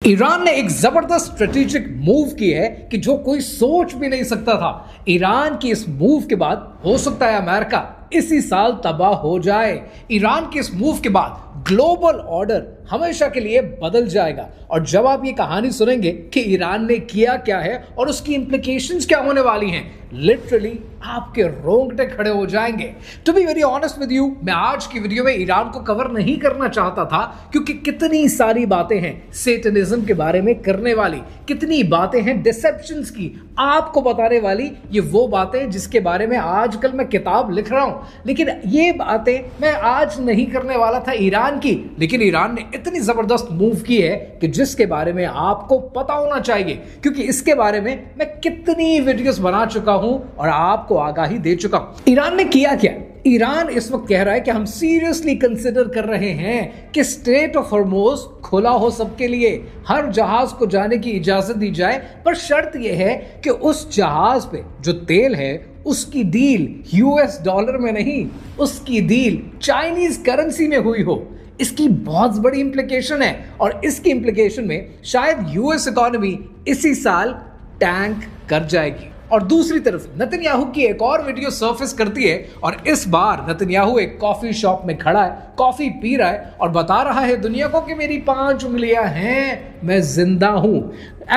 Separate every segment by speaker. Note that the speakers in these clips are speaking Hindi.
Speaker 1: ईरान ने एक जबरदस्त स्ट्रेटेजिक मूव की है कि जो कोई सोच भी नहीं सकता था। ईरान की इस मूव के बाद हो सकता है अमेरिका इसी साल तबाह हो जाए। ईरान के इस मूव के बाद ग्लोबल ऑर्डर हमेशा के लिए बदल जाएगा। और जब आप ये कहानी सुनेंगे कि ईरान ने किया क्या है और उसकी इंप्लीकेशंस क्या होने वाली हैं, लिटरली आपके रोंगटे खड़े हो जाएंगे। To be very honest with you, मैं आज की वीडियो में ईरान को कवर नहीं करना चाहता था क्योंकि कितनी सारी बातें हैं सेटनिज्म के बारे में करने वाली, कितनी बातें हैं डिसेप्शंस की आपको बताने वाली। ये वो बातें जिसके बारे में आजकल मैं किताब लिख रहा हूं, लेकिन ये बातें मैं आज नहीं करने वाला था ईरान की। लेकिन ईरान ने इतनी जबरदस्त मूव की है कि जिसके बारे में आपको पता होना चाहिए, क्योंकि इसके बारे में मैं कितनी वीडियोस बना चुका हूं और आपको आगाही दे चुका हूं। ईरान ने किया क्या? ईरान इस वक्त कह रहा है कि हम सीरियसली कंसिडर कर रहे हैं कि स्ट्रेट ऑफ हॉर्मुज़ खुला हो सबके लिए, हर जहाज को जाने की इजाजत दी जाए, पर शर्त यह है कि उस जहाज पे जो तेल है उसकी डील यूएस डॉलर में नहीं, उसकी डील चाइनीज करेंसी में हुई हो। इसकी बहुत बड़ी इंप्लीकेशन है और इसकी इंप्लीकेशन में शायद यूएस इकोनॉमी इसी साल टैंक कर जाएगी। और दूसरी तरफ नेतन्याहू की एक और वीडियो सरफेस करती है और इस बार नेतन्याहू एक कॉफी शॉप में खड़ा है, कॉफी पी रहा है और बता रहा है दुनिया को कि मेरी 5 उंगलियां हैं, मैं जिंदा हूं।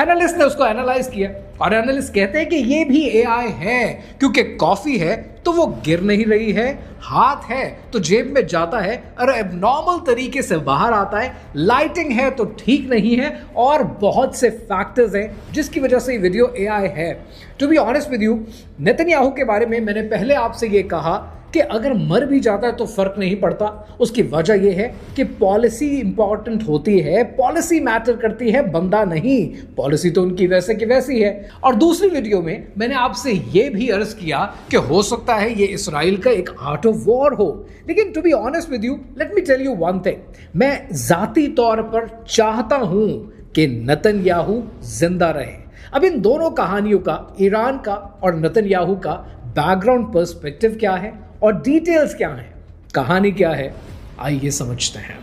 Speaker 1: एनालिस्ट ने उसको एनालाइज किया और एनालिस्ट कहते हैं कि ये भी एआई है, क्योंकि कॉफी है तो वो गिर नहीं रही है, हाथ है तो जेब में जाता है और एबनॉर्मल तरीके से बाहर आता है, लाइटिंग है तो ठीक नहीं है, और बहुत से फैक्टर्स हैं जिसकी वजह से ये वीडियो एआई है। To be honest with you, Netanyahu के बारे में मैंने पहले आपसे ये कहा कि अगर मर भी जाता है तो फर्क नहीं पड़ता। उसकी वजह यह है कि पॉलिसी इंपॉर्टेंट होती है, पॉलिसी मैटर करती है, बंदा नहीं। पॉलिसी तो उनकी वैसे की वैसी है। और दूसरी वीडियो में मैंने आपसे यह भी अर्ज किया कि हो सकता है ये इसराइल का एक आर्ट ऑफ वॉर हो। लेकिन to be honest with you, let me tell you one thing, मैं जाती तौर पर चाहता हूं कि नेतन्याहू जिंदा रहे। अब इन दोनों कहानियों का, ईरान का और नेतन्याहू का बैकग्राउंड पर्सपेक्टिव क्या है और डिटेल्स क्या हैं, कहानी क्या है, आइए समझते हैं।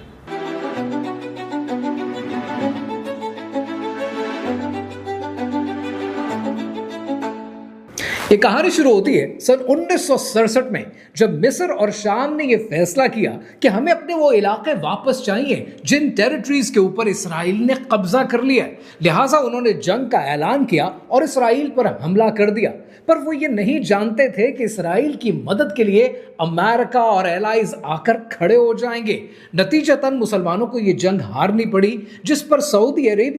Speaker 1: ये कहानी शुरू होती है सन 1967 में, जब मिस्र और शाम ने यह फैसला किया कि हमें अपने वो इलाके वापस चाहिए जिन टेरिटरीज के ऊपर इसराइल ने कब्जा कर लिया है। लिहाजा उन्होंने जंग का ऐलान किया और इसराइल पर हमला कर दिया। पर वो ये नहीं जानते थे कि इसराइल की मदद के लिए अमेरिका और एलाइज आकर खड़े हो जाएंगे। नतीजतन मुसलमानों को ये जंग हारनी पड़ी, जिस पर सऊदी अरेबिया